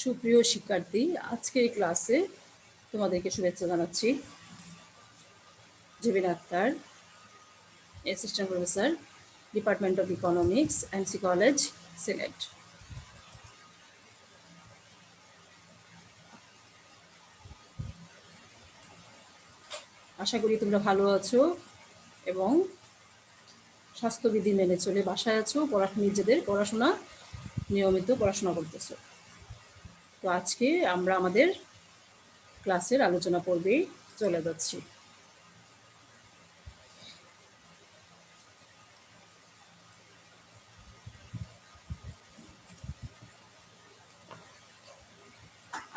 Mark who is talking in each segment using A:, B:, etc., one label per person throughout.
A: সুপ্রিয় শিক্ষার্থী, আজকের ক্লাসে তোমাদেরকে শুভেচ্ছা জানাচ্ছি। Jebin Akter, assistant professor, department of economics, NC college, Sylhet. আশা করি তোমরা ভালো আছো এবং স্বাস্থ্যবিধি মেনে চলে বাসায় আছো, নিজেদের পড়াশোনা নিয়মিত পড়াশোনা করতেছো। তো আজকে আমরা আমাদের ক্লাসের আলোচনা পর্বে চলে যাচ্ছি।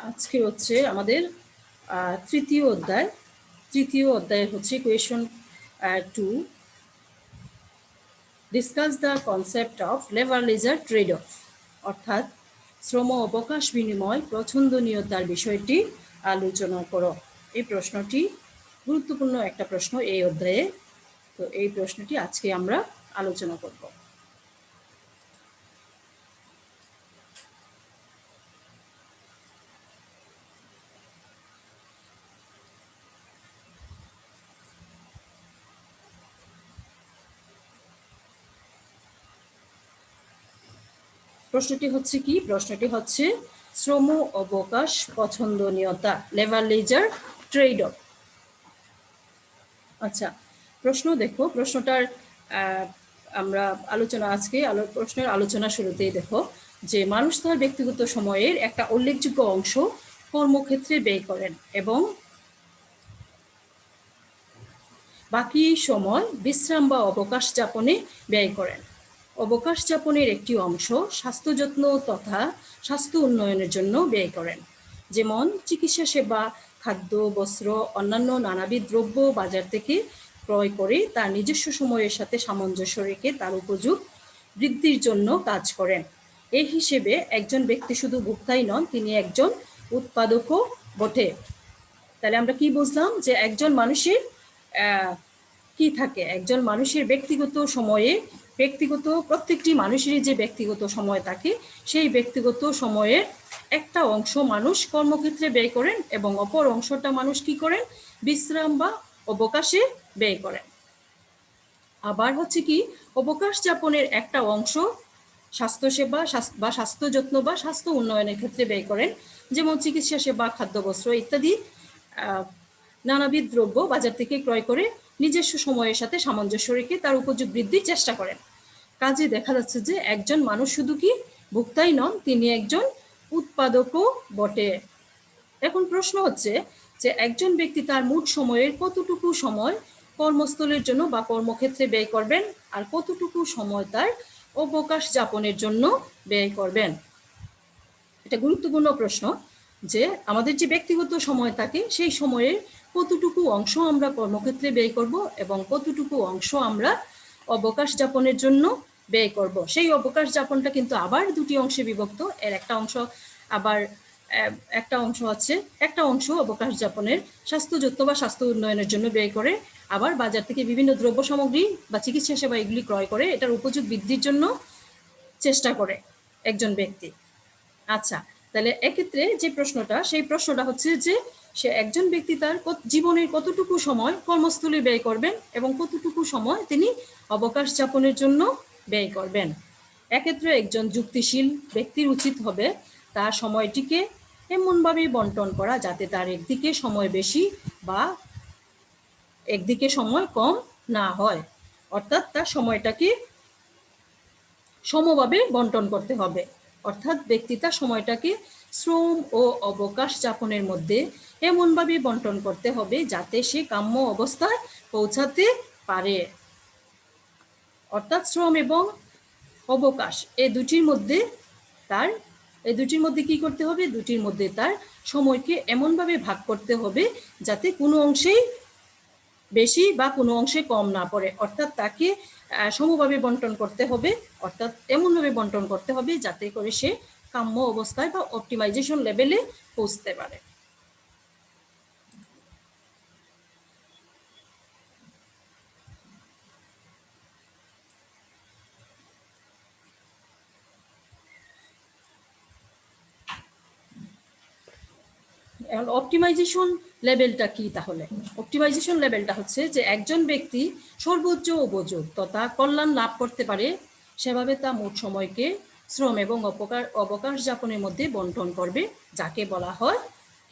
A: আজকে হচ্ছে আমাদের তৃতীয় অধ্যায় হচ্ছে question 2, discuss the concept of labour leisure trade off, অর্থাৎ শ্রম অবকাশ বিনিময় পছন্দনীয়তার বিষয়টি আলোচনা করো। এই প্রশ্নটি গুরুত্বপূর্ণ একটা প্রশ্ন এই অধ্যায়ে। তো এই প্রশ্নটি আজকে আমরা আলোচনা করব। প্রশ্নটি হচ্ছে শ্রম অবকাশ পছন্দনীয়তা, লেবার লেজার ট্রেড অফ। আচ্ছা, প্রশ্ন দেখো, প্রশ্নটার আমরা প্রশ্নের আলোচনা শুরুতেই দেখো যে মানুষ তার ব্যক্তিগত সময়ের একটা উল্লেখযোগ্য অংশ কর্মক্ষেত্রে ব্যয় করেন এবং বাকি সময় বিশ্রাম বা অবকাশ যাপনে ব্যয় করেন। অবকাশ যাপনের একটি অংশ স্বাস্থ্য যত্ন তথা স্বাস্থ্য উন্নয়নের জন্য ব্যয় করেন, যেমন চিকিৎসা সেবা, খাদ্য, বস্ত্র, অন্যান্য নানাবিধ দ্রব্য বাজার থেকে ক্রয় করে তার নিজস্ব সময়ের সাথে সামঞ্জস্য রেখে তার উপযোগ বৃদ্ধির জন্য কাজ করেন। এই হিসেবে একজন ব্যক্তি শুধু ভোক্তাই নন, তিনি একজন উৎপাদকও বটে। তাহলে আমরা কি বুঝলাম যে একজন মানুষের কি থাকে, একজন মানুষের প্রত্যেকটি মানুষেরই যে ব্যক্তিগত সময় থাকে, সেই ব্যক্তিগত সময়ের একটা অংশ মানুষ কর্মক্ষেত্রে ব্যয় করেন এবং অপর অংশটা মানুষ কি করেন, বিশ্রাম বা অবকাশে ব্যয় করেন। আবার হচ্ছে কি, অবকাশ যাপনের একটা অংশ স্বাস্থ্যসেবা বা স্বাস্থ্য যত্ন বা স্বাস্থ্য উন্নয়নের ক্ষেত্রে ব্যয় করেন, যেমন চিকিৎসা সেবা, খাদ্য, বস্ত্র ইত্যাদি নানাবিধ দ্রব্য বাজার থেকে ক্রয় করে নিজস্ব সময়ের সাথে সামঞ্জস্য রেখে তার উপযোগ বৃদ্ধির চেষ্টা করেন। কাজে দেখা যাচ্ছে যে একজন মানুষ শুধু কি ভোক্তাই নন, তিনি একজন উৎপাদকও বটে। এখন প্রশ্ন হচ্ছে যে একজন ব্যক্তি তার মোট সময়ের কতটুকু সময় কর্মস্থলের জন্য বা কর্মক্ষেত্রে ব্যয় করবেন আর কতটুকু সময় তার অবকাশ যাপনের জন্য ব্যয় করবেন। এটা গুরুত্বপূর্ণ প্রশ্ন যে আমাদের যে ব্যক্তিগত সময় থাকে, সেই সময়ের কতটুকু অংশ আমরা কর্মক্ষেত্রে ব্যয় করব এবং কতটুকু অংশ আমরা অবকাশ যাপনের জন্য ব্যয় করব। সেই অবকাশ যাপনটা কিন্তু আবার দুটি অংশে বিভক্ত। এর একটা অংশ অবকাশ যাপনের স্বাস্থ্য যত্ন বা স্বাস্থ্য উন্নয়নের জন্য ব্যয় করে, আবার বাজার থেকে বিভিন্ন দ্রব্য সামগ্রী বা চিকিৎসা সেবা এগুলি ক্রয় করে এটার উপযোগ বৃদ্ধির জন্য চেষ্টা করে একজন ব্যক্তি। আচ্ছা, তাহলে এক্ষেত্রে যে প্রশ্নটা, সেই প্রশ্নটা হচ্ছে যে সে একজন ব্যক্তি তার জীবনের কতটুকু সময় কর্মস্থলে ব্যয় করবেন এবং কতটুকু সময় তিনি অবকাশ যাপনের জন্য ব্যয় করবেন। এক্ষেত্রে একজন যুক্তিশীল ব্যক্তির উচিত হবে তার সময়টিকে এমনভাবে বন্টন করা যাতে তার একদিকে সময় বেশি বা একদিকে সময় কম না হয়, অর্থাৎ তার সময়টাকে সমভাবে বন্টন করতে হবে। অর্থাৎ ব্যক্তি তার সময়টাকে শ্রম ও অবকাশ যাপনের মধ্যে এমনভাবে বন্টন করতে হবে যাতে সে কাম্য অবস্থায় পৌঁছাতে পারে। অর্থাৎ শ্রম এবং অবকাশ এই দুটির মধ্যে কি করতে হবে, দুটির মধ্যে তার সময়কে এমনভাবে ভাগ করতে হবে যাতে কোনো অংশেই বেশি বা কোনো অংশে কম না পড়ে। অর্থাৎ তাকে সমভাবে বন্টন করতে হবে, অর্থাৎ এমনভাবে বন্টন করতে হবে যাতে করে সে কাম্য অবস্থায় বা অপটিমাইজেশন লেভেলে পৌঁছতে পারে। এখন অপটিমাইজেশন লেভেলটা কি? তাহলে অপটিমাইজেশন লেভেলটা হচ্ছে যে একজন ব্যক্তি সর্বোচ্চ উপযোগ তথা কল্যাণ লাভ করতে পারে সেভাবে তা মোট সময়কে শ্রম এবং অবকাশ যাপনের মধ্যে বন্টন করবে, যাকে বলা হয়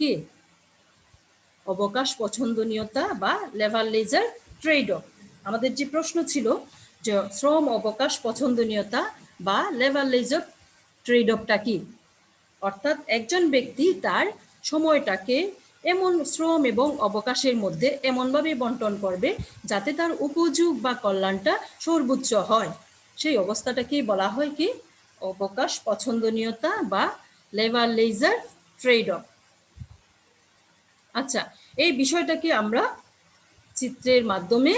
A: কি অবকাশ পছন্দনীয়তা বা লেভারেজের ট্রেড অফ। আমাদের যে প্রশ্ন ছিল যে শ্রম অবকাশ পছন্দনীয়তা বা লেভারেজের ট্রেড অফটা কি, অর্থাৎ একজন ব্যক্তি তার সময়টাকে এমন শ্রম এবং অবকাশের মধ্যে এমনভাবে বন্টন করবে যাতে তার উপযোগ বা কল্যাণটা সর্বোচ্চ হয়, সেই অবস্থাটাকেই বলা হয় কি অবকাশ পছন্দনীয়তা বা লেভারেজের ট্রেড অফ। আচ্ছা, এই বিষয়টাকে আমরা চিত্রের মাধ্যমে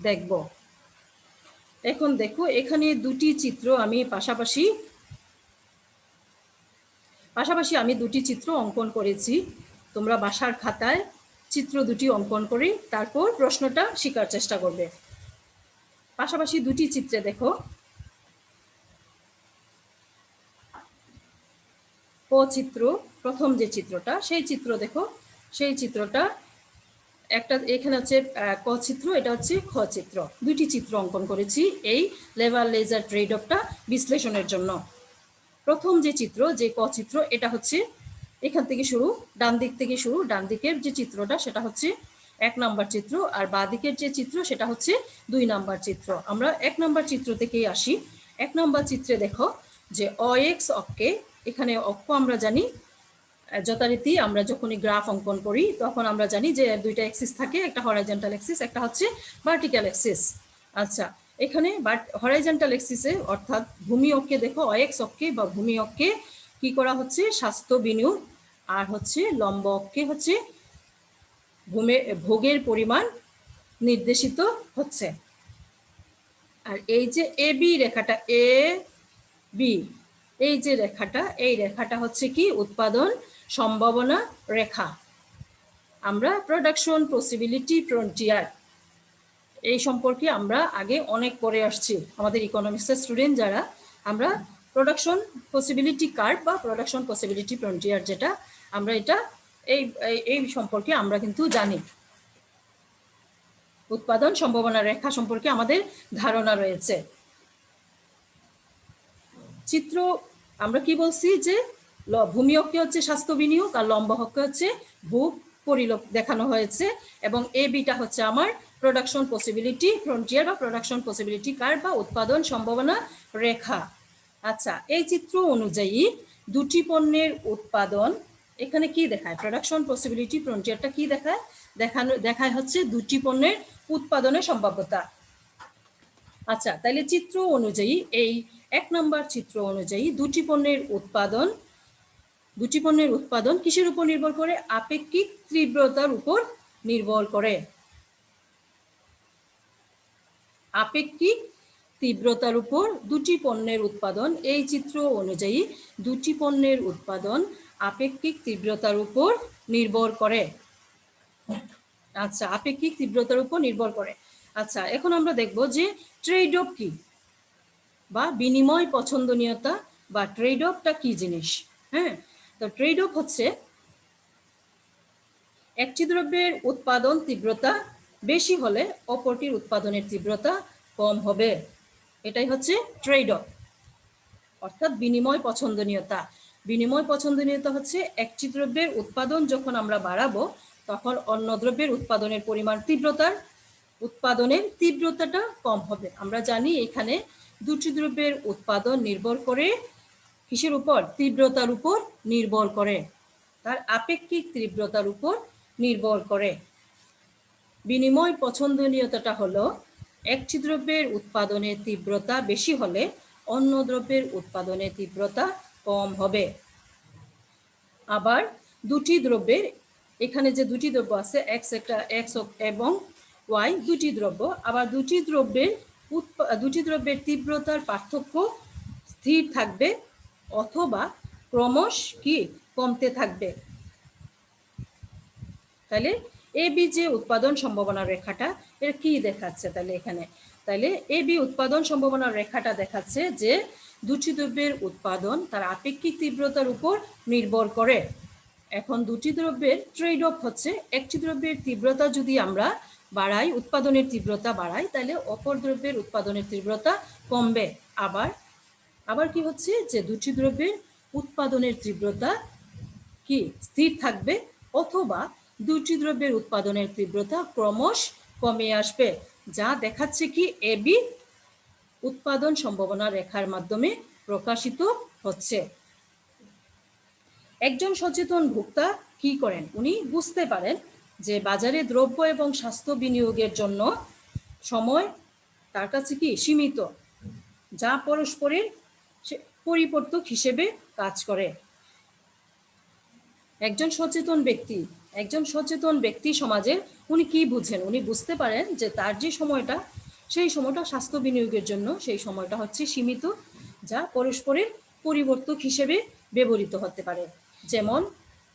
A: দেখব। এখন দেখো, এখানে দুটি চিত্র আমি পাশাপাশি আমি দুটি চিত্র অঙ্কন করেছি। তোমরা বাসার খাতায় চিত্র দুটি অঙ্কন করে তারপর প্রশ্নটা শেখার চেষ্টা করবে। পাশাপাশি দুটি চিত্রে দেখো, ক চিত্র, প্রথম যে চিত্রটা সেই চিত্র দেখো, সেই চিত্রটা একটা এখানে হচ্ছে ক চিত্র, এটা হচ্ছে খ চিত্র। দুটি চিত্র অঙ্কন করেছি এই লেভারেজের ট্রেড অফটা বিশ্লেষণের জন্য। প্রথম যে চিত্র, যে ক চিত্র, এটা হচ্ছে এখান থেকে শুরু, ডান দিক থেকে শুরু। ডান দিকের যে চিত্রটা সেটা হচ্ছে 1 নাম্বার চিত্র, আর বাঁ দিকের যে চিত্র সেটা হচ্ছে 2 নাম্বার চিত্র। আমরা 1 নাম্বার চিত্র থেকেই আসি। 1 নাম্বার চিত্রে দেখো যে অএক্স অক্ষে, এখানে অক্ষ আমরা জানি যথারীতি আমরা যখনই গ্রাফ অঙ্কন করি তখন আমরা জানি যে দুইটা অ্যাক্সিস থাকে, একটা হরাইজন্টাল অ্যাক্সিস, একটা হচ্ছে ভার্টিক্যাল অ্যাক্সিস। আচ্ছা, এখানে হরাইজন্টাল অ্যাক্সিসে অর্থাৎ ভূমি অক্ষে দেখো, অএক্স অক্ষে বা ভূমি অক্ষে কি করা হচ্ছে স্বাস্থ্য বিনিয়োগ, আর হচ্ছে লম্ব অক্ষে হচ্ছে ভোগের পরিমাণ নির্দেশিত হচ্ছে। আর এই যে এ বি রেখাটা, এ বি, এই যে রেখাটা, এই রেখাটা হচ্ছে কি উৎপাদন সম্ভাবনা রেখা। আমরা প্রোডাকশন পসিবিলিটি ফ্রন্টিয়ার এই সম্পর্কে আমরা আগে অনেক পড়ে আসছি, আমাদের ইকোনমিক্সের স্টুডেন্ট যারা, আমরা প্রোডাকশন পসিবিলিটি কার্ভ বা প্রোডাকশন পসিবিলিটি ফ্রন্টিয়ার যেটা, আমরা এটা এই সম্পর্কে আমরা কিন্তু জানি। উৎপাদন সম্ভাবনা রেখা সম্পর্কে আমাদের ধারণা রয়েছে। চিত্র আমরা কি বলছি যে ভূমি অক্ষে হচ্ছে স্বাস্থ্য বিনিয়োগ আর লম্ব অক্ষে হচ্ছে ভূ পরিলোক দেখানো হয়েছে, এবং এ বিটা হচ্ছে আমার প্রোডাকশন পসিবিলিটি ফ্রন্টিয়ার বা প্রোডাকশন পসিবিলিটি কার্ভ বা উৎপাদন সম্ভাবনা রেখা। আচ্ছা, এই চিত্র অনুযায়ী দুটি পণ্যের উৎপাদন এখানে কি দেখায়, প্রোডাকশন পসিবিলিটি ফ্রন্টিয়ারটা কি দেখায়, দেখায় হচ্ছে দুটি পণ্যের উৎপাদনের সম্ভাব্যতা। আচ্ছা, তাহলে চিত্র অনুযায়ী এই 1 নাম্বার চিত্র অনুযায়ী দুটি পণ্যের উৎপাদন কিসের উপর নির্ভর করে, আপেক্ষিক তীব্রতার উপর নির্ভর করে। আপেক্ষিক তীব্রতার উপর দুটি পণ্যের উৎপাদন, এই চিত্র অনুযায়ী দুটি পণ্যের উৎপাদন আপেক্ষিক তীব্রতার উপর নির্ভর করে। আচ্ছা, আপেক্ষিক তীব্রতার উপর নির্ভর করে। আচ্ছা, এখন আমরা দেখব যে ট্রেড অফ কি বা বিনিময় পছন্দনীয়তা বা ট্রেড অফটা কি জিনিস। হ্যাঁ, তো ট্রেড অফ হচ্ছে একটি দ্রব্যের উৎপাদন তীব্রতা বেশি হলে অপরটির উৎপাদনের তীব্রতা কম হবে, এটাই হচ্ছে ট্রেড অফ, অর্থাৎ বিনিময় পছন্দনীয়তা। বিনিময় পছন্দনীয়তা হচ্ছে একটি দ্রব্যের উৎপাদন যখন আমরা বাড়াবো তখন অন্য দ্রব্যের উৎপাদনের তীব্রতাটা কম হবে। আমরা জানি এখানে দুটি দ্রব্যের উৎপাদন নির্ভর করে কিসের উপর, তীব্রতার উপর নির্ভর করে, তার আপেক্ষিক তীব্রতার উপর নির্ভর করে। বিনিময় পছন্দনীয়তাটা হলো একটি দ্রব্যের উৎপাদনের তীব্রতা বেশি হলে অন্য দ্রব্যের উৎপাদনের তীব্রতা কম হবে। আবার দুটি দ্রব্যের, এখানে যে দুটি দ্রব্য আছে এক্স এবং ওয়াই দুটি দ্রব্য, আবার দুটি দ্রব্যের তীব্রতার পার্থক্য স্থির থাকবে অথবা ক্রমশ কি কমতে থাকবে। তাহলে এ বি যে উৎপাদন সম্ভাবনা রেখাটা এর কি দেখাচ্ছে, তাহলে এ বি উৎপাদন সম্ভাবনা রেখাটা দেখাচ্ছে যে দুটি দ্রব্যের উৎপাদন তার আপেক্ষিক তীব্রতার উপর নির্ভর করে, এখন দুটি দ্রব্যের ট্রেড অফ হচ্ছে, একটি দ্রব্যের তীব্রতা যদি আমরা বাড়াই, উৎপাদনের তীব্রতা বাড়াই, তাহলে অপর দ্রব্যের উৎপাদনের তীব্রতা কমবে। আবার কি হচ্ছে যে দুটি দ্রব্যের উৎপাদনের তীব্রতা কি স্থির থাকবে, অথবা দুটি দ্রব্যের উৎপাদনের তীব্রতা ক্রমশ কমে আসবে, যা দেখাচ্ছে কি এবি উৎপাদন সম্ভাবনা রেখার মাধ্যমে প্রকাশিত হচ্ছে। একজন সচেতন ভোক্তা কি করেন? উনি বুঝতে পারেন যে বাজারে দ্রব্য এবং স্বাস্থ্য বিনিয়োগের জন্য সময় তার কাছে কি সীমিত, যা পরস্পরের পরিবর্তক হিসেবে কাজ করে। একজন সচেতন ব্যক্তি সমাজের উনি কি বুঝেন? উনি বুঝতে পারেন যে তার যে সময়টা, সেই সময়টা স্বাস্থ্য বিনিয়োগের জন্য, সেই সময়টা হচ্ছে সীমিত, যা পরস্পরের পরিবর্তক হিসেবে ব্যবহৃত হতে পারে। যেমন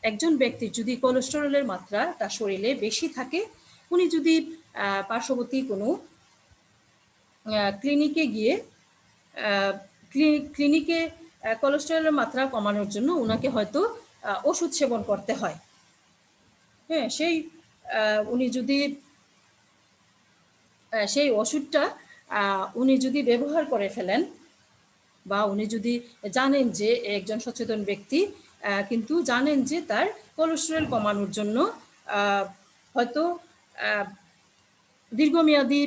A: একজন ব্যক্তির যদি কোলেস্টেরলের মাত্রা তার শরীরে বেশি থাকে, উনি যদি পার্শ্ববর্তী কোনো ক্লিনিকে কোলেস্টেরলের মাত্রা কমানোর জন্য উনাকে হয়তো ওষুধ সেবন করতে হয়। হ্যাঁ, উনি যদি সেই ওষুধটা উনি যদি ব্যবহার করে ফেলেন, বা উনি যদি জানেন যে একজন সচেতন ব্যক্তি কিন্তু জানেন যে তার কোলেস্টেরল কমানোর জন্য হয়তো দীর্ঘমেয়াদী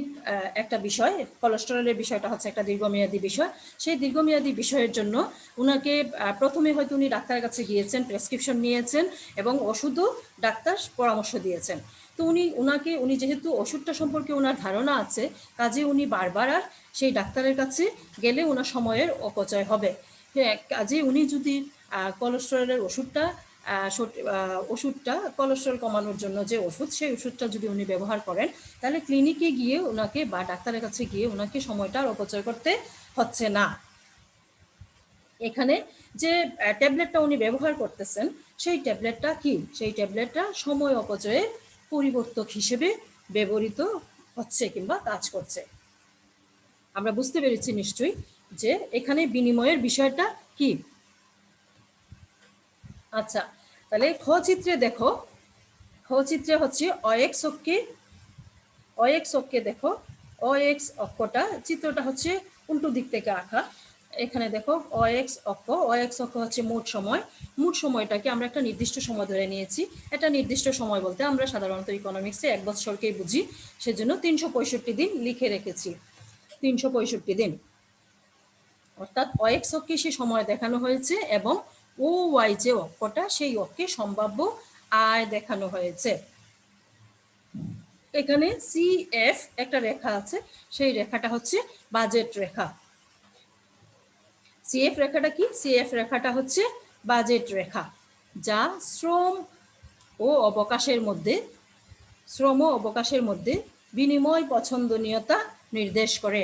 A: একটা বিষয়, কোলেস্টেরলের বিষয়টা হচ্ছে একটা দীর্ঘমেয়াদী বিষয়। সেই দীর্ঘমেয়াদী বিষয়ের জন্য উনাকে প্রথমে হয়তো উনি ডাক্তারের কাছে গিয়েছেন, প্রেসক্রিপশন নিয়েছেন এবং ওষুধও ডাক্তার পরামর্শ দিয়েছেন। তো উনি যেহেতু ওষুধটা সম্পর্কে ওনার ধারণা আছে, কাজে উনি বারবার আর সেই ডাক্তারের কাছে গেলে ওনার সময়ের অপচয় হবে। কাজে উনি যদি কোলেস্টেরলের ওষুধটা কোলেস্টেরল কমানোর জন্য যে ওষুধ, সেই ওষুধটা যদি উনি ব্যবহার করেন, তাহলে ক্লিনিকে গিয়ে ওনাকে বা ডাক্তারের কাছে গিয়ে ওনাকে সময়টা অপচয় করতে হচ্ছে না। এখানে যে ট্যাবলেটটা উনি ব্যবহার করতেছেন, সেই ট্যাবলেটটা কি? সেই ট্যাবলেটটা সময় অপচয়ের পরিবর্তক হিসেবে ব্যবহৃত হচ্ছে কিংবা কাজ করছে। আমরা বুঝতে পেরেছি নিশ্চয়ই যে এখানে বিনিময়ের বিষয়টা কি। আচ্ছা, তাহলে খ চিত্রে হচ্ছে অএক্স অক্ষে দেখো, অএক্স অক্ষটা চিত্রটা হচ্ছে উল্টো দিক থেকে আঁকা। এখানে দেখো অএক্স অক্ষ হচ্ছে মোট সময়টাকে আমরা একটা নির্দিষ্ট সময় ধরে নিয়েছি। এটা নির্দিষ্ট সময় বলতে আমরা সাধারণত ইকোনমিক্সে 1 বছরকেই বুঝি, সেজন্য 365 দিন লিখে রেখেছি। 365 দিন, অর্থাৎ অএক্স অক্ষে সে সময় দেখানো হয়েছে, এবং ও ওয়াই যে অক্ষটা, সেই অক্ষে সম্ভাব্য আয় দেখানো হয়েছে। এখানে সিএফ একটা রেখা আছে, সেই রেখাটা হচ্ছে বাজেট রেখা। সিএফ রেখাটা কি? সিএফ রেখাটা হচ্ছে বাজেট রেখা, যা শ্রম ও অবকাশের মধ্যে বিনিময় পছন্দনীয়তা নির্দেশ করে।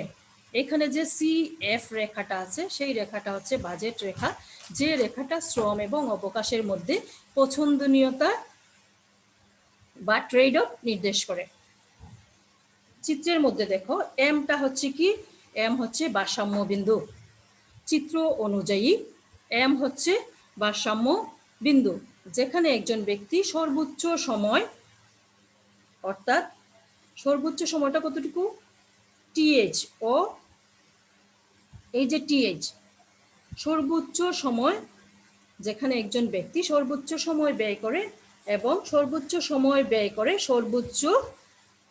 A: এখানে যে সিএফ রেখাটা আছে, সেই রেখাটা হচ্ছে বাজেট রেখা, যে রেখাটা শ্রম এবং অবকাশের মধ্যে পছন্দনীয়তা বা ট্রেড অফ নির্দেশ করে। চিত্রের মধ্যে দেখো এমটা হচ্ছে কি? এম হচ্ছে ভারসাম্য বিন্দু। চিত্র অনুযায়ী এম হচ্ছে ভারসাম্য বিন্দু, যেখানে একজন ব্যক্তি সর্বোচ্চ সময়, অর্থাৎ সর্বোচ্চ সময়টা কতটুকু? টিএইচ ও এই যে টিএইচ, সর্বোচ্চ সময়, যেখানে একজন ব্যক্তি সর্বোচ্চ সময় ব্যয় করে এবং সর্বোচ্চ সময় ব্যয় করে সর্বোচ্চ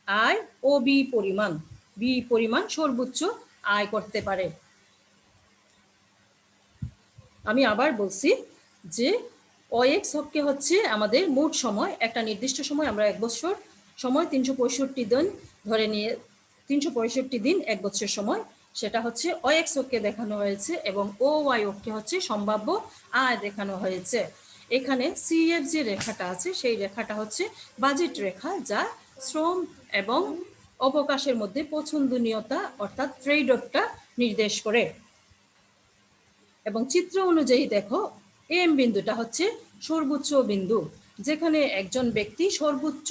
A: আয় ও বি পরিমাণ সর্বোচ্চ আয় করতে পারে। আমি আবার বলছি যে অএক্স অক্ষে হচ্ছে আমাদের মোট সময়, একটা নির্দিষ্ট সময়, আমরা 1 বছর সময় 365 দিন ধরে নিয়ে 365 দিন 1 বছর সময়, সেটা হচ্ছে অএক্স অক্ষে দেখানো হয়েছে, এবং ও ওয়াই অক্ষে হচ্ছে সম্ভাব্য আয় দেখানো হয়েছে। এখানে সিএফ যে রেখাটা আছে, সেই রেখাটা হচ্ছে বাজেট রেখা, যা শ্রম এবং অবকাশের মধ্যে পছন্দনীয়তা অর্থাৎ ট্রেড অফটা নির্দেশ করে। এবং চিত্র অনুযায়ী দেখো এম বিন্দুটা হচ্ছে সর্বোচ্চ বিন্দু, যেখানে একজন ব্যক্তি সর্বোচ্চ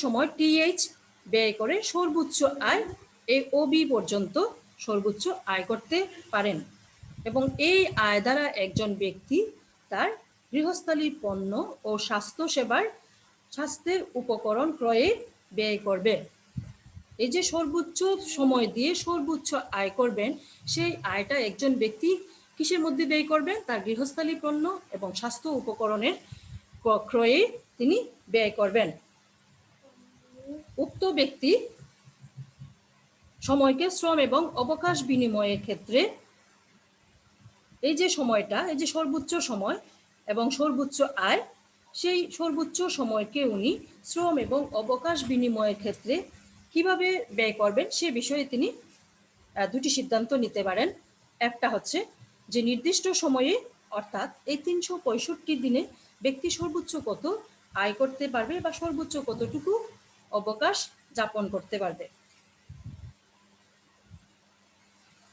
A: সময় টিএইচ ব্যয় করে সর্বোচ্চ আয় এই ওবি পর্যন্ত সর্বোচ্চ আয় করতে পারেন, এবং এই আয় দ্বারা একজন ব্যক্তি তার গৃহস্থালী পণ্য ও স্বাস্থ্যের উপকরণ ক্রয়ে ব্যয় করবে। এই যে সর্বোচ্চ সময় দিয়ে সর্বোচ্চ আয় করবেন, সেই আয়টা একজন ব্যক্তি কিসের মধ্যে ব্যয় করবেন? তার গৃহস্থালী পণ্য এবং স্বাস্থ্য উপকরণের ক্রয়ে তিনি ব্যয় করবেন। উক্ত ব্যক্তি সময়কে শ্রম এবং অবকাশ বিনিময়ের ক্ষেত্রে এই যে সময়টা, এই যে সর্বোচ্চ সময় এবং সর্বোচ্চ আয়, সেই সর্বোচ্চ সময়কে উনি শ্রম এবং অবকাশ বিনিময়ের ক্ষেত্রে কিভাবে ব্যয় করবেন সে বিষয়ে তিনি দুটি সিদ্ধান্ত নিতে পারেন। একটা হচ্ছে যে নির্দিষ্ট সময়ে, অর্থাৎ এই 365 দিনে ব্যক্তি সর্বোচ্চ কত আয় করতে পারবে বা সর্বোচ্চ কতটুকু অবকাশ যাপন করতে পারবে।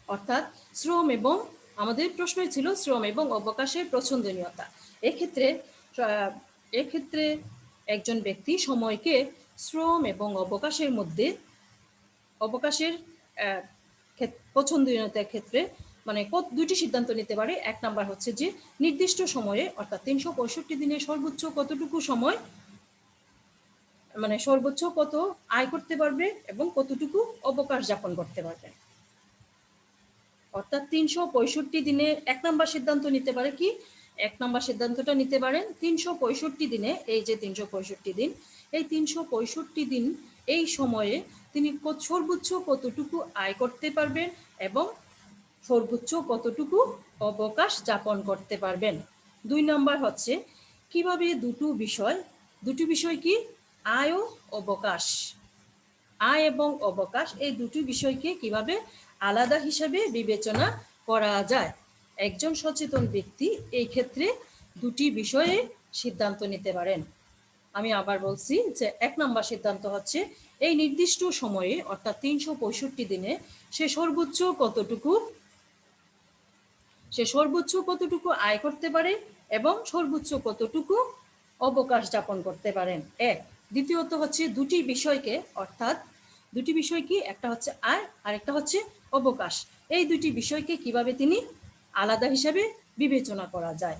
A: অর্থাৎ শ্রম এবং, আমাদের প্রশ্নই ছিল শ্রম এবং অবকাশের প্রচ্ছন্দনীয়তা। এক্ষেত্রে একজন ব্যক্তি সময়কে শ্রম এবং অবকাশের মধ্যে, অবকাশের প্রচ্ছন্দনীয়তার ক্ষেত্রে মানে দুটি সিদ্ধান্ত নিতে পারে। এক নাম্বার হচ্ছে যে নির্দিষ্ট সময়ে, অর্থাৎ 365 দিনে সর্বোচ্চ কতটুকু সময়, মানে সর্বোচ্চ কত আয় করতে পারবে এবং কতটুকু অবকাশ যাপন করতে পারবে। অর্থাৎ 365 দিনে এক নাম্বার সিদ্ধান্ত নিতে পারে কি, এক নাম্বার সিদ্ধান্তটা নিতে পারেন 365 দিনে, এই যে 365 দিন, এই 365 দিন এই সময়ে তিনি সর্বোচ্চ কতটুকু আয় করতে পারবেন এবং সর্বোচ্চ কতটুকু অবকাশ যাপন করতে পারবেন। 2 নাম্বার হচ্ছে কিভাবে দুটি বিষয় কি, আয় ও অবকাশ, আয় এবং অবকাশ, এই দুটি বিষয়কে কিভাবে আলাদা হিসাবে বিবেচনা করা যায়। একজন সচেতন ব্যক্তি এই ক্ষেত্রে দুটি বিষয়ে সিদ্ধান্ত নিতে পারেন। আমি আবার বলছি যে এক নম্বর সিদ্ধান্ত হচ্ছে এই নির্দিষ্ট সময়ে, অর্থাৎ 365 দিনে সে সর্বোচ্চ কতটুকু আয় করতে পারে এবং সর্বোচ্চ কতটুকু অবকাশ যাপন করতে পারেন। এক। দ্বিতীয়ত হচ্ছে দুটি বিষয়কে, অর্থাৎ দুটি বিষয় কি, একটা হচ্ছে আয় আর একটা হচ্ছে অবকাশ, এই দুটি বিষয়কে কিভাবে তিনি আলাদা হিসাবে বিবেচনা করা যায়।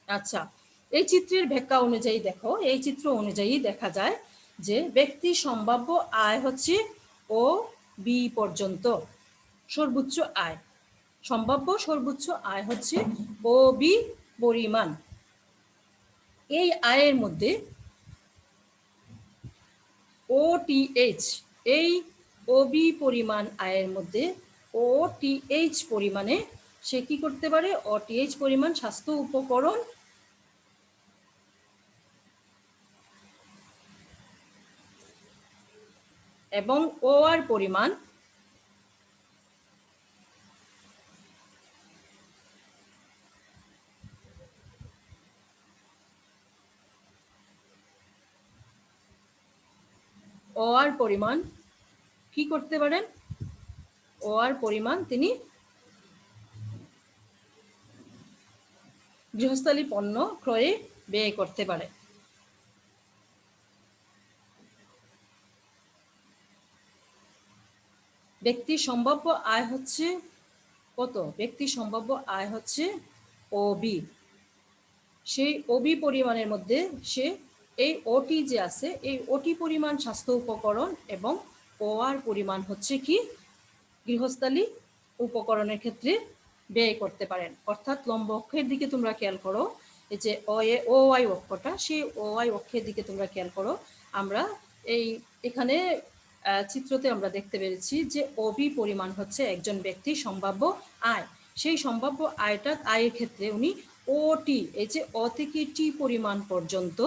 A: আচ্ছা, এই চিত্রের ব্যাখ্যা অনুযায়ী দেখো, এই চিত্র অনুযায়ী দেখা যায় যে ব্যক্তি সম্ভাব্য আয় হচ্ছে ও বি পর্যন্ত সর্বোচ্চ আয়, সম্ভাব্য সর্বোচ্চ আয় হচ্ছে ও বি পরিমাণ। এই আয়ের মধ্যে ওটিএইচ, এই ওবি পরিমাণ আয়ের মধ্যে ওটিএইচ পরিমাণে সে কি করতে পারে, ওটিএইচ পরিমাণ স্বাস্থ্য উপকরণ এবং ওআর পরিমাণ কি করতে পারেন, ওআর পরিমাণ তিনি গৃহস্থালী পণ্য ক্রয়ে ব্যয় করতে পারে। ব্যক্তির সম্ভাব্য আয় হচ্ছে কত, ব্যক্তির সম্ভাব্য আয় হচ্ছে ওবি। সেই ওবি পরিমাণের মধ্যে সে এই ওটি যে আছে, এই ওটি পরিমাণ স্বাস্থ্য উপকরণ এবং ওআর পরিমাণ হচ্ছে কি গৃহস্থালী উপকরণের ক্ষেত্রে ব্যয় করতে পারেন। অর্থাৎ লম্ব অক্ষের দিকে তোমরা খেয়াল করো, এই যে ওআই অক্ষটা, সেই ওআই অক্ষের দিকে তোমরা খেয়াল করো। আমরা এখানে চিত্রতে আমরা দেখতে পেরেছি যে ওবি পরিমাণ হচ্ছে একজন ব্যক্তির সম্ভাব্য আয়। সেই সম্ভাব্য আয়ের ক্ষেত্রে উনি ওটি, এই যে অ থেকে টি পরিমাণ পর্যন্ত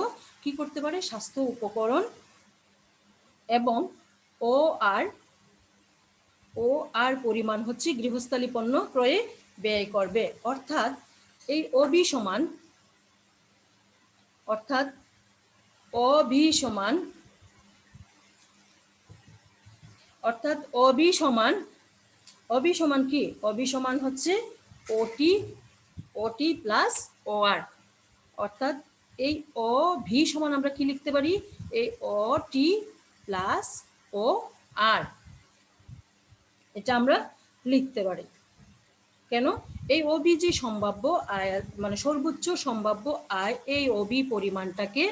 A: কি করতে পারে, স্বাস্থ্য উপকরণ এবং ও আর পরিমাণ হচ্ছে গৃহস্থালী পণ্য ক্রয়ে ব্যয় করবে। অর্থাৎ এই অবি সমান, অর্থাৎ অবি সমান কি, অবি সমান হচ্ছে ওটি প্লাস ওআর। অর্থাৎ এই ও ভি সমান আমরা কি লিখতে পারি, এই ওটি প্লাস ও আর, এটা আমরা লিখতে পারি। কেন? এই ওবি যে সম্ভাব্য আয়, মানে সর্বোচ্চ সম্ভাব্য আয়, এই ওবি পরিমাণটাকে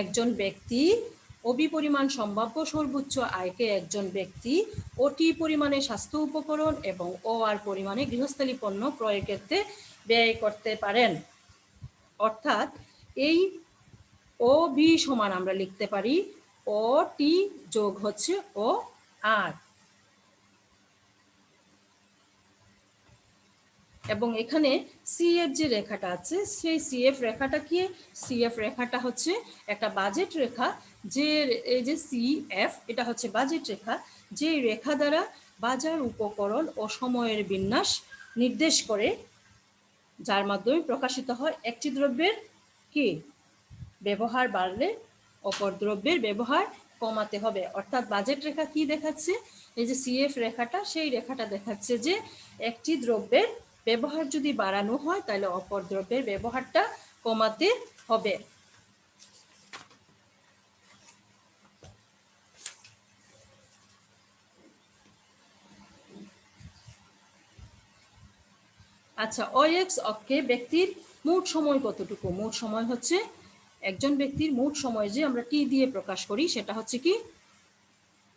A: একজন ব্যক্তি, ওবি পরিমাণ সম্ভাব্য সর্বোচ্চ আয়কে একজন ব্যক্তি ওটি পরিমাণে স্বাস্থ্য উপকরণ এবং ও আর পরিমাণে গৃহস্থালী পণ্য ক্রয়ের ক্ষেত্রে ব্যয় করতে পারেন। অর্থাৎ এই ও বি সমান আমরা লিখতে পারি ও টি যোগ হচ্ছে ও আর। এবং এখানে সিএফ যে রেখাটা আছে, সেই সিএফ রেখাটা কি? সিএফ রেখাটা হচ্ছে একটা বাজেট রেখা, যে এই যে সিএফ, এটা হচ্ছে বাজেট রেখা, যে রেখা দ্বারা বাজার উপকরণ ও সময়ের বিন্যাস নির্দেশ করে, যার মাধ্যমে প্রকাশিত হয় একটি দ্রব্যের কি ব্যবহার বাড়লে অপর দ্রব্যের ব্যবহার কমাতে হবে। অর্থাৎ বাজেট রেখা কি দেখাচ্ছে? এই যে সিএফ রেখাটা, সেই রেখাটা দেখাচ্ছে যে একটি দ্রব্যের ব্যবহার যদি বাড়ানো হয় তাহলে অপর দ্রব্যের ব্যবহারটা কমাতে হবে। আচ্ছা, ওএক্স অক্ষে ব্যক্তির মোট সময় কতটুকু? মোট সময় হচ্ছে একজন ব্যক্তির মোট সময় যে আমরা টি দিয়ে প্রকাশ করি, সেটা হচ্ছে কি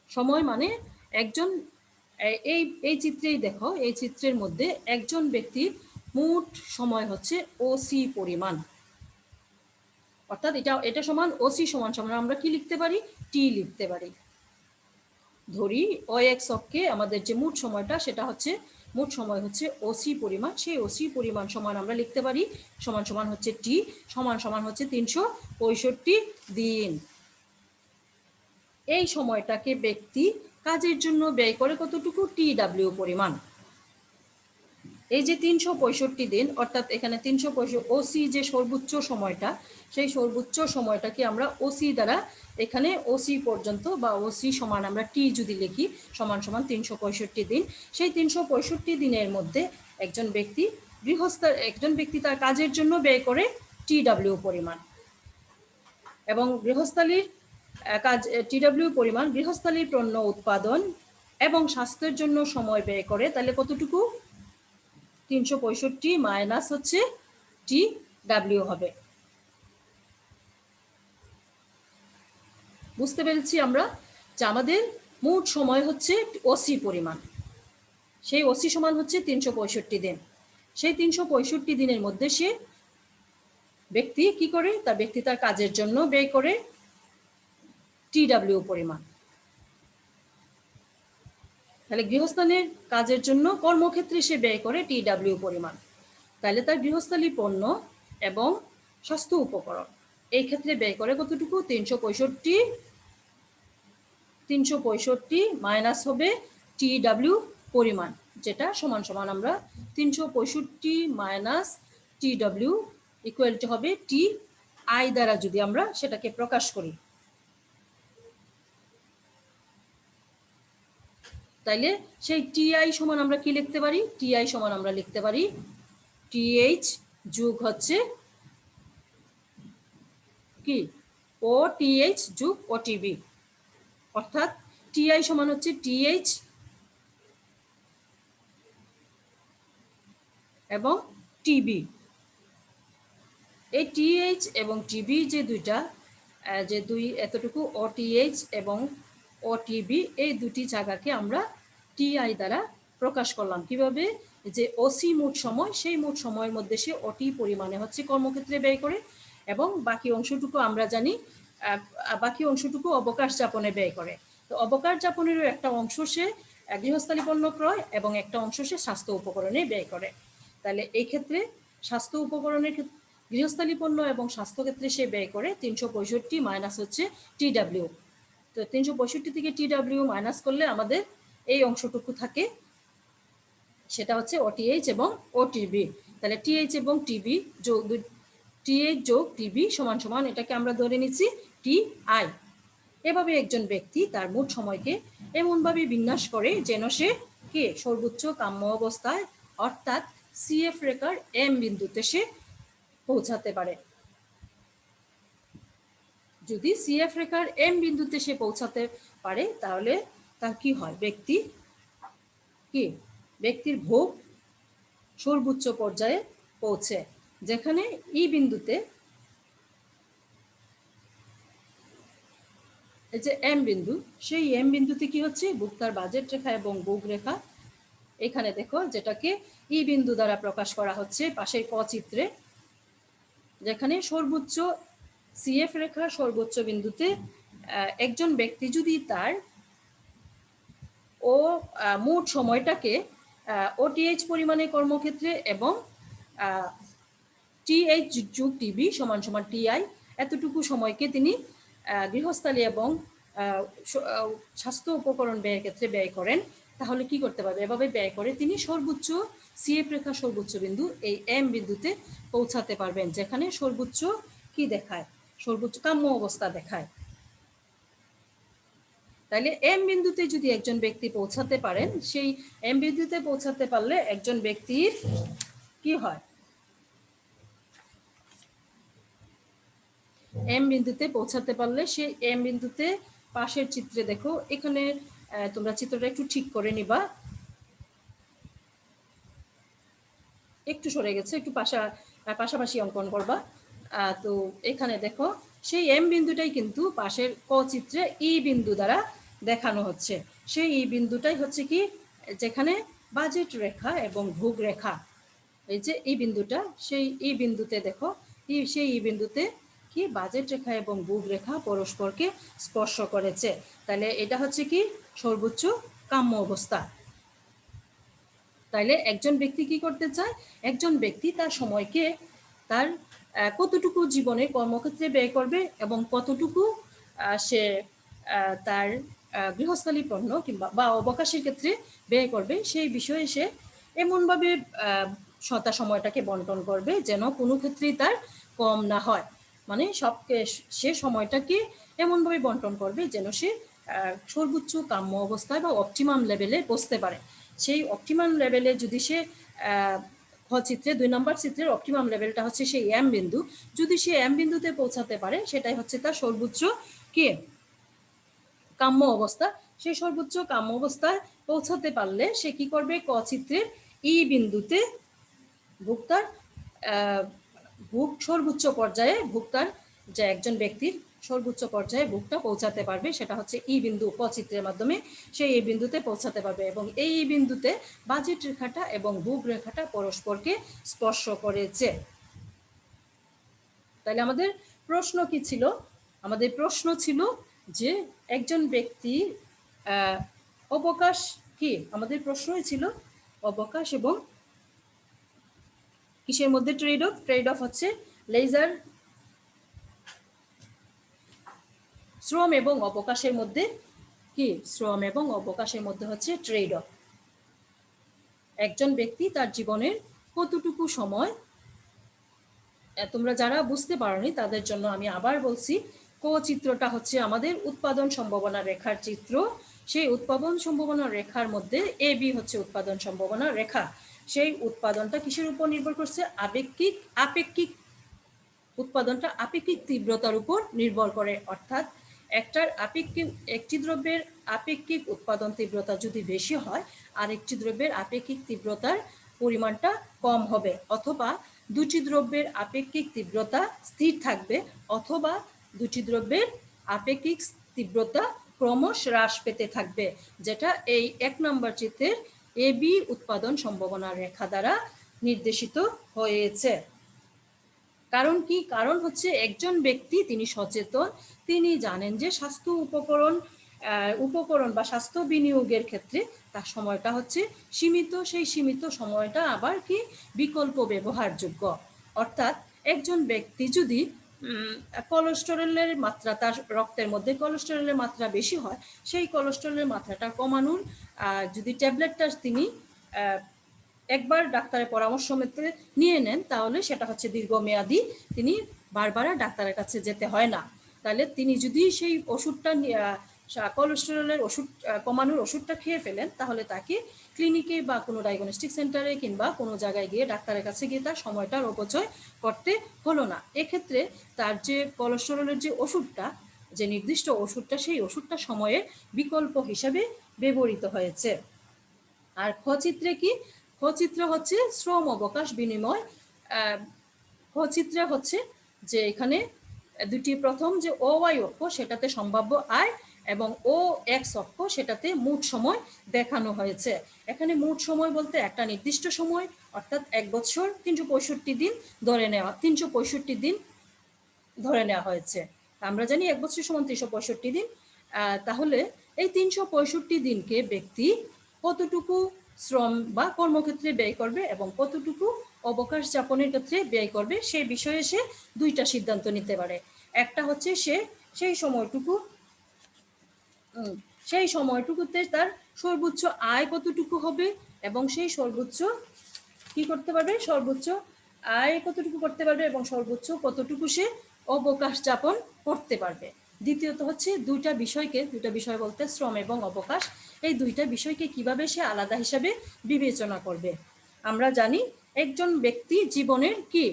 A: সময়, মানে একজন, এই এই চিত্রেই দেখো, এই চিত্রের মধ্যে একজন ব্যক্তির মোট সময় হচ্ছে ওসি পরিমাণ। অর্থাৎ এটা সমান ওসি সমান সমান আমরা কি লিখতে পারি? টি লিখতে পারি। ধরি ও এক্স অক্ষে আমাদের যে মোট সময়টা, সেটা হচ্ছে মোট সময় হচ্ছে ওসি পরিমাণ। সেই ওসি পরিমাণ সমান আমরা লিখতে পারি সমান সমান হচ্ছে টি সমান সমান হচ্ছে 365 দিন। এই সময়টাকে ব্যক্তি কাজের জন্য ব্যয় করে কতটুকু? টি ডাব্লিউ পরিমাণ। এই যে 365 দিন, অর্থাৎ এখানে 365 ওসি যে সর্বোচ্চ সময়টা, সেই সর্বোচ্চ সময়টাকে আমরা ওসি দ্বারা, এখানে ওসি পর্যন্ত বা ওসি সমান আমরা টি যদি লিখি সমান সমান 365 দিন, সেই 365 দিনের মধ্যে একজন ব্যক্তি তার কাজের জন্য ব্যয় করে টি ডাব্লিউ পরিমাণ। এবং গৃহস্থালীর কাজ টি ডাব্লিউ পরিমাণ গৃহস্থালীর পণ্য উৎপাদন এবং স্বাস্থ্যের জন্য সময় ব্যয় করে, তাহলে কতটুকু? 365 মাইনাস হচ্ছে টি ডাব্লিউ হবে। বুঝতে পেরেছি আমরা যে আমাদের মোট সময় হচ্ছে ওসি পরিমাণ, সেই ওসি সমান হচ্ছে 365 দিন। সেই 365 দিনের মধ্যে সে ব্যক্তি কি করে? তার কাজের জন্য ব্যয় করে টি ডাব্লিউ পরিমাণ। তাহলে গৃহস্থানের কাজের জন্য কর্মক্ষেত্রে সে ব্যয় করে টি ডাব্লিউ পরিমাণ। তাহলে তার গৃহস্থালী পণ্য এবং স্বাস্থ্য উপকরণ এই ক্ষেত্রে ব্যয় করে কতটুকু? 365 মাইনাস হবে টি ডাব্লিউ পরিমাণ, যেটা সমান সমান আমরা 365 minus T W equal to হবে টি আই দ্বারা যদি আমরা সেটাকে প্রকাশ করি, তাইলে সেই টিআই সমান আমরা কি লিখতে পারি? টিআই সমান আমরা লিখতে পারি টিএইচ যোগ হচ্ছে কি ও টিএইচ যোগ ওটিবি। অর্থাৎ টিআই সমান হচ্ছে টিএইচ এবং টিবি। এই টিএইচ এবং টিবি যে দুই এতটুকু ওটিএইচ এবং ওটিবি, এই দুটি জায়গাকে আমরা টিআই দ্বারা প্রকাশ করলাম। কিভাবে? যে ওসি মোট সময়, সেই মোট সময়ের মধ্যে সে ওটি পরিমাণে হচ্ছে কর্মক্ষেত্রে ব্যয় করে, এবং বাকি অংশটুকু আমরা জানি বাকি অংশটুকু অবকাশ যাপনে ব্যয় করে। তো অবকাশ যাপনেরও একটা অংশ সে গৃহস্থালী পণ্য ক্রয় এবং একটা অংশ সে স্বাস্থ্য উপকরণে ব্যয় করে। তাহলে এই ক্ষেত্রে স্বাস্থ্য উপকরণের ক্ষেত্রে, গৃহস্থালী পণ্য এবং স্বাস্থ্য ক্ষেত্রে সে ব্যয় করে 365 মাইনাস হচ্ছে টি ডাব্লিউ। তো 365 থেকে টি ডাব্লিউ মাইনাস করলে আমাদের এই অংশটুকু থাকে, সেটা হচ্ছে ওটিএইচ এবং ওটিবি। তাহলে টিএইচ এবং টিবি যোগ টিএইচ যোগ টিবি সমান সমান এটাকে আমরা ধরে নিচ্ছি টি আই। এভাবে একজন ব্যক্তি তার মোট সময়কে এমনভাবে বিন্যাস করে যেন সে কে সর্বোচ্চ কাম্য অবস্থায়, অর্থাৎ সিএফ রেখার এম বিন্দুতে সে পৌঁছাতে পারে। যদি সিএফ রেখার এম বিন্দুতে সে পৌঁছাতে পারে, তাহলে তার কি হয়? ব্যক্তির ভোগ সর্বোচ্চ পর্যায়ে পৌঁছে, যেখানে ই বিন্দুতে এই যে এম বিন্দু, সেই এম বিন্দুতে কি হচ্ছে, ভোক্তার বাজেট রেখা এবং ভোগ রেখা এখানে দেখো যেটাকে ই বিন্দু দ্বারা প্রকাশ করা হচ্ছে পাশের ক চিত্রে, যেখানে সর্বোচ্চ সিএফ রেখা সর্বোচ্চ বিন্দুতে একজন ব্যক্তি যদি তার ও মোট সময়টাকে ওটিএইচ পরিমাণে কর্মক্ষেত্রে এবং টিএইচ যোগ টিবি সমান সমান টিআই এতটুকু সময়কে তিনি গৃহস্থালী এবং স্বাস্থ্য উপকরণ ব্যয়ের ক্ষেত্রে ব্যয় করেন, তাহলে কি করতে পারবে, এভাবে ব্যয় করে তিনি সর্বোচ্চ সিএফ রেখা সর্বোচ্চ বিন্দু এই এম বিন্দুতে পৌঁছাতে পারবেন, যেখানে সর্বোচ্চ কি দেখায়, সর্বোচ্চ কাম্য অবস্থা দেখায়। তাহলে এম বিন্দুতে যদি একজন ব্যক্তি পৌঁছাতে পারেন, সেই এম বিন্দুতে পৌঁছাতে পারলে একজন ব্যক্তির কি হয়, এম বিন্দুতে পৌঁছাতে পারলে সেই এম বিন্দুতে পাশের চিত্রে দেখো, এখানে তোমরা চিত্রটা একটু ঠিক করে নিবা, একটু সরে গেছে, একটু পাশাপাশি অঙ্কন করবা। তো এখানে দেখো সেই এম বিন্দুটাই কিন্তু পাশের ক চিত্রে ই বিন্দু দ্বারা দেখানো হচ্ছে, সেই ই বিন্দুটাই হচ্ছে কি, যেখানে বাজেট রেখা এবং ভোগ রেখা, এই যে এই বিন্দুটা, সেই ই বিন্দুতে দেখো সেই ই বিন্দুতে কি বাজেট রেখা এবং ভোগ রেখা পরস্পরকে স্পর্শ করেছে, তাহলে এটা হচ্ছে কি সর্বোচ্চ কাম্য অবস্থা। তাইলে একজন ব্যক্তি কি করতে চায়, একজন ব্যক্তি তার সময়কে তার কতটুকু জীবনে কর্মক্ষেত্রে ব্যয় করবে এবং কতটুকু সে তার গৃহস্থালী পণ্য কিংবা বা অবকাশের ক্ষেত্রে ব্যয় করবে, সেই বিষয়ে সে এমনভাবে তার সময়টাকে বন্টন করবে যেন কোনো ক্ষেত্রেই তার কম না হয়, মানে সে সময়টাকে এমনভাবে বন্টন করবে যেন সে সর্বোচ্চ কাম্য অবস্থায় বা অপটিমাম লেভেলে পৌঁছতে পারে। সেই অপটিমাম লেভেলে যদি সে চিত্রে 2 নম্বর চিত্রের অপটিমাম লেভেলটা হচ্ছে সেই এম বিন্দু, যদি সে এম বিন্দুতে পৌঁছাতে পারে সেটাই হচ্ছে তার সর্বোচ্চ কি কাম্য অবস্থা। সেই সর্বোচ্চ কাম্য অবস্থায় পৌঁছাতে পারলে সে কি করবে, ক চিত্রের ই বিন্দুতে ভোক্তার ভোগ সর্বোচ্চ পর্যায়ে ভোক্তার যে একজন ব্যক্তির সর্বোচ্চ পর্যায়ে ভোগটা পৌঁছাতে পারবে, সেটা হচ্ছে ই বিন্দু ক চিত্রের মাধ্যমে সেই এই বিন্দুতে পৌঁছাতে পারবে, এবং এই বিন্দুতে বাজেট রেখাটা এবং ভোগ রেখাটা পরস্পরকে স্পর্শ করেছে। তাহলে আমাদের প্রশ্ন কি ছিল, আমাদের প্রশ্ন ছিল যে একজন ব্যক্তি অবকাশ কি, আমাদের প্রশ্নই ছিল অবকাশ এবং কিসের মধ্যে ট্রেড অফ, ট্রেড অফ হচ্ছে লেজার শ্রম এবং অবকাশের মধ্যে কি, শ্রম এবং অবকাশের মধ্যে হচ্ছে ট্রেড অফ। একজন ব্যক্তি তার জীবনের কতটুকু সময়, তোমরা যারা বুঝতে পারোনি তাদের জন্য আমি আবার বলছি, ক চিত্রটা হচ্ছে আমাদের উৎপাদন সম্ভাবনা রেখার চিত্র, সেই উৎপাদন সম্ভাবনা রেখার মধ্যে এ বি হচ্ছে উৎপাদন সম্ভাবনা রেখা, সেই উৎপাদনটা কিসের উপর নির্ভর করছে, আপেক্ষিক উৎপাদনটা আপেক্ষিক তীব্রতার উপর নির্ভর করে, অর্থাৎ একটি দ্রব্যের আপেক্ষিক উৎপাদন তীব্রতা যদি বেশি হয় আর একটি দ্রব্যের আপেক্ষিক তীব্রতার পরিমাণটা কম হবে, অথবা দুটি দ্রব্যের আপেক্ষিক তীব্রতা স্থির থাকবে, অথবা দুটি দ্রব্যের আপেক্ষিক তীব্রতা ক্রমশ হ্রাস পেতে থাকবে, যেটা এই 1 নম্বর চিত্রের এ বি উৎপাদন সম্ভাবনা রেখা দ্বারা নির্দেশিত হয়েছে। কারণ কি, কারণ হচ্ছে একজন ব্যক্তি তিনি সচেতন, তিনি জানেন যে স্বাস্থ্য উপকরণ বা স্বাস্থ্য বিনিয়োগের ক্ষেত্রে তার সময়টা হচ্ছে সীমিত, সেই সীমিত সময়টা আবার কি বিকল্প ব্যবহারযোগ্য, অর্থাৎ একজন ব্যক্তি যদি কোলেস্টেরলের মাত্রা, তার রক্তের মধ্যে কোলেস্টেরলের মাত্রা বেশি হয়, সেই কোলেস্টেরলের মাত্রাটা কমানোর যদি ট্যাবলেটটা তিনি একবার ডাক্তারের পরামর্শ মতে নিয়ে নেন, তাহলে সেটা হচ্ছে দীর্ঘমেয়াদী, তিনি বারবার ডাক্তারের কাছে যেতে হয় না। তাহলে তিনি যদি সেই ওষুধটা কোলেস্টেরলের ওষুধ কমানোর ওষুধটা খেয়ে ফেলেন, তাহলে তাকে ক্লিনিকে বা কোনো ডায়াগনস্টিক সেন্টারে কিংবা কোনো জায়গায় গিয়ে ডাক্তারের কাছে গিয়ে তার সময়টার অপচয় করতে হলো না। এক্ষেত্রে তার যে কোলেস্টেরলের যে ওষুধটা, যে নির্দিষ্ট ওষুধটা, সেই ওষুধটা সময়ের বিকল্প হিসাবে ব্যবহৃত হয়েছে। আর খ চিত্রে কি, খ চিত্র হচ্ছে শ্রম অবকাশ বিনিময়। চিত্রে হচ্ছে যে এখানে দুটি, প্রথম যে ও ওয়াই অক্ষ সেটাতে সম্ভাব্য আয় এবং ও এক্স অক্ষ সেটাতে মোট সময় দেখানো হয়েছে। এখানে মোট সময় বলতে একটা নির্দিষ্ট সময়, অর্থাৎ 1 বছর 365 দিন ধরে নেওয়া, 365 দিন ধরে নেওয়া হয়েছে। আমরা জানি 1 বছর সমান 365 দিন। তাহলে এই 365 দিনকে ব্যক্তি কতটুকু শ্রম বা কর্মক্ষেত্রে ব্যয় করবে এবং কতটুকু অবকাশ যাপনের ক্ষেত্রে ব্যয় করবে সেই বিষয়ে সে দুইটা সিদ্ধান্ত নিতে পারে। একটা হচ্ছে সে সেই সময়টুকুতে তার সর্বোচ্চ আয় কতটুকু হবে এবং সেই সর্বোচ্চ কি করতে পারবে, সর্বোচ্চ আয় কতটুকু করতে পারবে এবং সর্বোচ্চ কতটুকু সে অবকাশ যাপন করতে পারবে। দ্বিতীয়ত হচ্ছে দুইটা বিষয় বলতে শ্রম এবং অবকাশ, এই দুইটা বিষয়কে কিভাবে সে আলাদা হিসাবে বিবেচনা করবে। আমরা জানি একজন ব্যক্তি জীবনের কি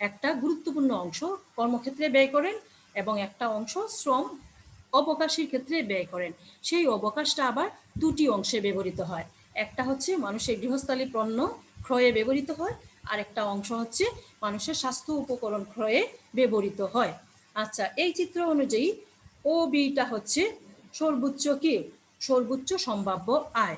A: একটা গুরুত্বপূর্ণ অংশ কর্মক্ষেত্রে ব্যয় করেন এবং একটা অংশ শ্রম অবকাশের ক্ষেত্রে ব্যয় করেন। সেই অবকাশটা আবার দুটি অংশে ব্যবহৃত হয়। একটা হচ্ছে মানুষের গৃহস্থালী পণ্য ক্রয়ে ব্যবহৃত হয়, আর একটা অংশ হচ্ছে মানুষের স্বাস্থ্য উপকরণ ক্রয়ে ব্যবহৃত হয়। আচ্ছা, এই চিত্র অনুযায়ী ও বিটা হচ্ছে সর্বোচ্চ সম্ভাব্য আয়।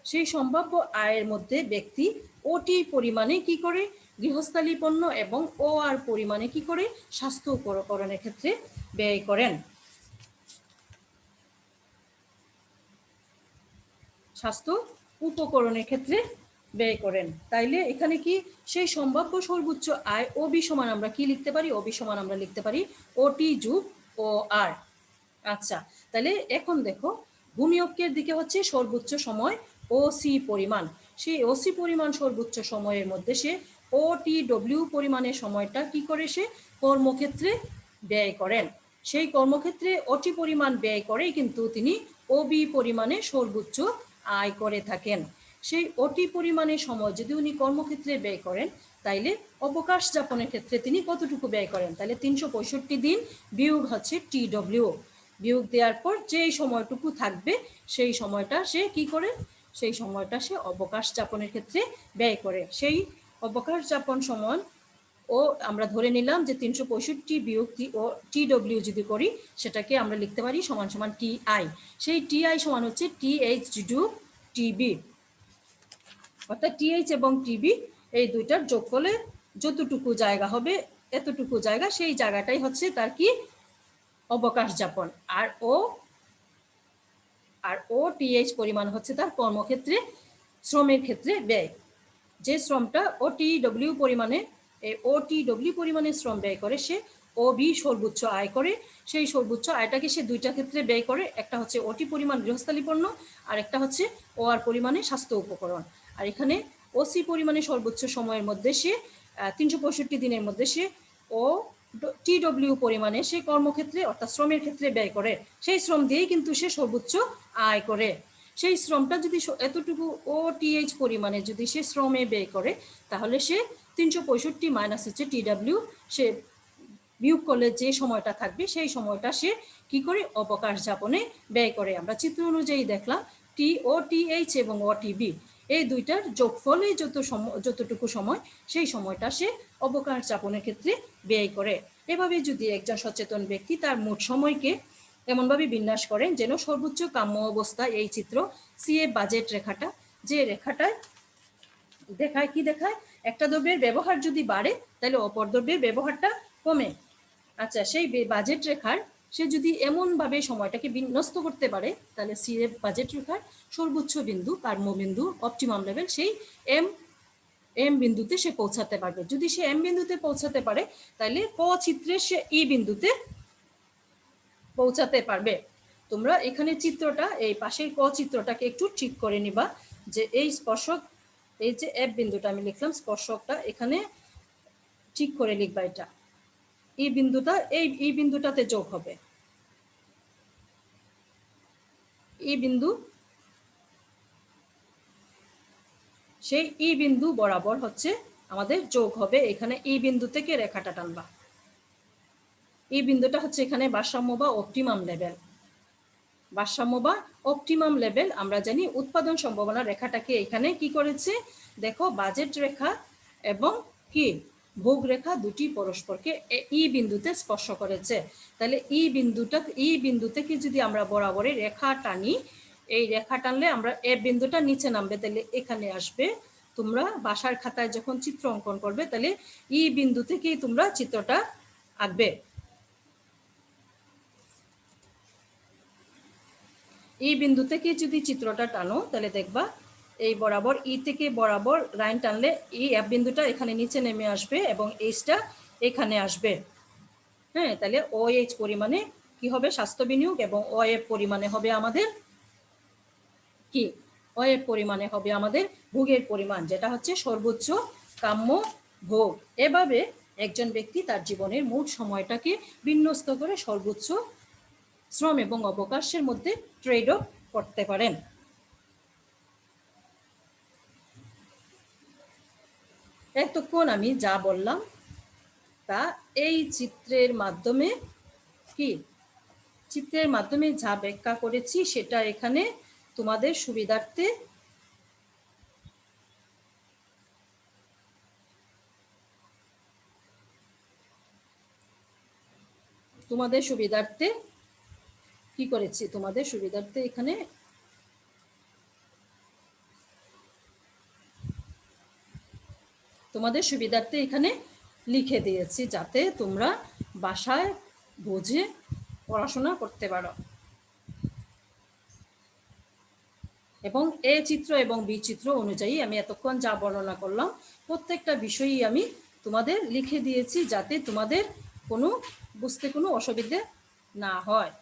A: সেই সম্ভাব্য আয়ের মধ্যে ব্যক্তি ওটি পরিমাণে কি করে গৃহস্থালী পণ্য এবং ও আর পরিমাণে কি করে স্বাস্থ্য উপকরণের ক্ষেত্রে ব্যয় করেন। স্বাস্থ্য উপকরণের ক্ষেত্রে ব্যয় করেন। তাইলে এখানে কি সেই সম্ভাব্য সর্বোচ্চ আয় ও বি সমান আমরা কি লিখতে পারি, ও বি সমান আমরা লিখতে পারি ওটি যোগ ও আর। আচ্ছা, তাহলে এখন দেখো ভূমিয়কের দিকে হচ্ছে সর্বোচ্চ সময় ও সি পরিমাণ। সেই ও সি পরিমাণ সর্বোচ্চ সময়ের মধ্যে সে ও টি ডব্লিউ পরিমাণের সময়টা কি করে সে কর্মক্ষেত্রে ব্যয় করেন। সেই কর্মক্ষেত্রে ওটি পরিমাণ ব্যয় করেই কিন্তু তিনি ও বি পরিমাণে সর্বোচ্চ আয় করে থাকেন। সেই ওটি পরিমাণের সময় যদি উনি কর্মক্ষেত্রে ব্যয় করেন, তাইলে অবকাশ যাপনের ক্ষেত্রে তিনি কতটুকু ব্যয় করেন, তাহলে 365 দিন বিয়োগ হচ্ছে টি ডব্লিউ, বিয়োগ দেওয়ার পর যেই সময়টুকু থাকবে সেই সময়টা সে কি করে, সেই সময়টা সে অবকাশ যাপনের ক্ষেত্রে ব্যয় করে। সেই অবকাশ যাপন সময় ও আমরা ধরে নিলাম যে 365 বিয়োগ টি ডব্লিউ যদি করি সেটাকে আমরা লিখতে পারি সমান সমান টি আই। সেই টি আই সমান হচ্ছে টি এইচ যোগ টিবি, অর্থাৎ টি এইচ এবং টিবি এই দুইটার যোগফলে যতটুকু জায়গা হবে এতটুকু জায়গা, সেই জায়গাটাই হচ্ছে তার কি অবকাশ যাপন। আর ও টিএইচ পরিমাণ হচ্ছে তার কর্মক্ষেত্রে শ্রমের ক্ষেত্রে ব্যয়। যে শ্রমটা ও টি ডব্লিউ পরিমাণে শ্রম ব্যয় করে সে ও বি সর্বোচ্চ আয় করে। সেই সর্বোচ্চ আয়টাকে সে দুইটা ক্ষেত্রে ব্যয় করে, একটা হচ্ছে ওটি পরিমাণ গৃহস্থালী পণ্য আর একটা হচ্ছে ও আর পরিমাণে স্বাস্থ্য উপকরণ। আর এখানে ওসি পরিমাণে সর্বোচ্চ সময়ের মধ্যে সে 365 দিনের মধ্যে সে ও টি ডব্লিউ পরিমাণে সে কর্মক্ষেত্রে অর্থাৎ শ্রমের ক্ষেত্রে ব্যয় করে। সেই শ্রম দিয়েই কিন্তু সে সর্বোচ্চ আয় করে। সেই শ্রমটা যদি এতটুকু ও টিএইচ পরিমাণে যদি সে শ্রমে ব্যয় করে, তাহলে সে 365 মাইনাস হচ্ছে টি ডাব্লিউ সে বিয়োগ করলে যে সময়টা থাকবে সেই সময়টা সে কি করে অবকাশ যাপনে ব্যয় করে। আমরা চিত্র অনুযায়ী দেখলাম টি ও টিএইচ এবং ও টিবি এই দুইটার যোগফলে যতটুকু সময় সেই সময়টা সে অবকাশ যাপনের ক্ষেত্রে ব্যয় করে। এভাবে যদি একজন সচেতন ব্যক্তি তার মোট সময়কে এমনভাবে বিন্যাস করেন যেন সর্বোচ্চ কাম্য অবস্থা, এই চিত্র সিএ বাজেট রেখাটা, যে রেখাটায় দেখায় কি দেখায়, একটা দ্রব্যের ব্যবহার যদি বাড়ে তাহলে অপর দ্রব্যের ব্যবহারটা কমে। আচ্ছা, সেই বাজেট রেখার সে যদি এমনভাবে সময়টাকে বিন্যস্ত করতে পারে তাহলে সিএ বাজেট রেখার সর্বোচ্চ বিন্দু কাম্য বিন্দু অপটিমাম লেভেল সেই এম বিন্দুতে সে পৌঁছাতে পারবে। যদি সে এম বিন্দুতে পৌঁছাতে পারে তাহলে ক চিত্রে সে ই বিন্দুতে পৌঁছাতে পারবে। তোমরা এখানে চিত্রটা এই পাশের ক চিত্রটাকে একটু ঠিক করে নিবা যে এই স্পর্শক, এই যে এফ বিন্দুটা আমি লিখলাম স্পর্শকটা এখানে ঠিক করে লিখবা, এটা এই বিন্দুটা এই বিন্দুটাতে যোগ হবে, এই বিন্দু সেই ই বিন্দু বরাবর হচ্ছে আমাদের যোগ হবে। এখানে এই বিন্দু থেকে রেখাটা টানবা, এই বিন্দুটা হচ্ছে এখানে ভারসাম্য বা অপটিমাম লেভেল। ভারসাম্য বা অপটিমাম লেভেল আমরা জানি। উৎপাদন সম্ভাবনা রেখাটাকে এখানে কি করেছে দেখো, বাজেট রেখা এবং কি ভোগ রেখা দুটি পরস্পরকে ই বিন্দুতে স্পর্শ করেছে। তাহলে ই বিন্দু থেকে যদি আমরা বরাবরই রেখা টানি, এই রেখা টানলে আমরা এ বিন্দুটা নিচে নামবে, তাহলে এখানে আসবে। তোমরা বাসার খাতায় যখন চিত্র অঙ্কন করবে তাহলে ই বিন্দু থেকেই তোমরা চিত্রটা আঁকবে। এই বিন্দু থেকে যদি চিত্রটা টানো তাহলে দেখবা এই বরাবর ই থেকে বরাবর লাইন টানলে এই এফ বিন্দুটা এখানে নিচে নেমে আসবে এবং এইচটা এখানে আসবে। হ্যাঁ, তাহলে ও এইচ পরিমাণে কি হবে স্বাস্থ্য বিনিয়োগ, এবং ও এফ পরিমাণে হবে আমাদের কি, ও এফ পরিমাণে হবে আমাদের ভোগের পরিমাণ, যেটা হচ্ছে সর্বোচ্চ কাম্য ভোগ। এভাবে একজন ব্যক্তি তার জীবনের মোট সময়টাকে বিন্যস্ত করে সর্বোচ্চ শ্রম এবং অবকাশের মধ্যে ট্রেড অফ করতে পারেন। এতক্ষণ আমি যা বললাম তা এই চিত্রের মাধ্যমে কি, চিত্রের মাধ্যমে যা ব্যাখ্যা করেছি সেটা এখানে তোমাদের সুবিধার্থে কি করেছি, তোমাদের সুবিধার্থে এখানে লিখে দিয়েছি, যাতে তোমরা বাসায় বুঝে পড়াশোনা করতে পারো। এবং এ চিত্র এবং বি চিত্র অনুযায়ী আমি এতক্ষণ যা বর্ণনা করলাম প্রত্যেকটা বিষয়ই আমি তোমাদের লিখে দিয়েছি, যাতে তোমাদের বুঝতে কোনো অসুবিধে না হয়।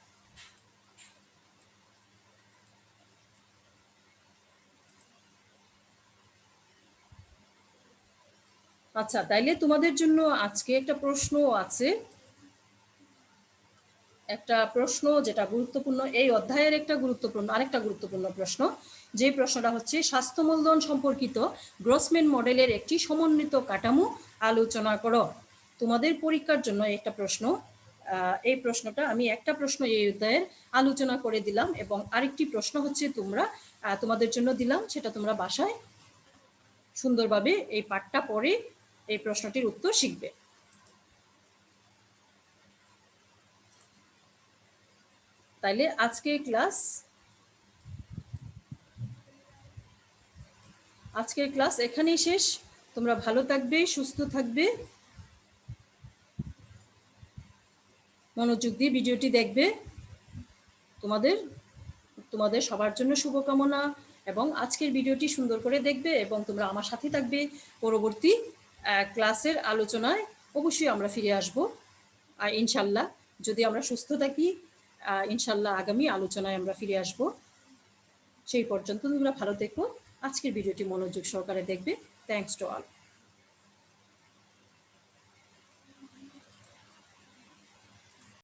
A: আচ্ছা, তাইলে তোমাদের জন্য আজকে একটা প্রশ্ন আছে, যেটা গুরুত্বপূর্ণ, এই অধ্যায়ের আরেকটা গুরুত্বপূর্ণ প্রশ্ন। যে প্রশ্নটা হচ্ছে স্বাস্থ্য মূলধন সম্পর্কিত গ্রসম্যান মডেলের একটি সমন্বিত কাঠামো আলোচনা করো। তোমাদের পরীক্ষার জন্য একটা প্রশ্ন, এই প্রশ্নটা আমি একটা প্রশ্ন এই অধ্যায়ের আলোচনা করে দিলাম, এবং আরেকটি প্রশ্ন হচ্ছে তোমাদের জন্য দিলাম, সেটা তোমরা বাসায় সুন্দরভাবে এই পাঠটা পড়ে এই প্রশ্নটির উত্তর শিখবে। তাইলে আজকের ক্লাস এখানেই শেষ। তোমরা ভালো থাকবে, সুস্থ থাকবে, মনোযোগ দিয়ে ভিডিওটি দেখবে। তোমাদের সবার জন্য শুভকামনা, এবং আজকের ভিডিওটি সুন্দর করে দেখবে এবং তোমরা আমার সাথে থাকবে। পরবর্তী ক্লাসের আলোচনায় অবশ্যই আমরা ফিরে আসব, আর ইনশাল্লাহ যদি আমরা সুস্থ থাকি, ইনশাল্লাহ আগামী আলোচনায় আমরা ফিরে আসব। সেই পর্যন্ত তোমরা ভালো থেকো। আজকের ভিডিওটি মনোযোগ সহকারে দেখবে। Thanks to all.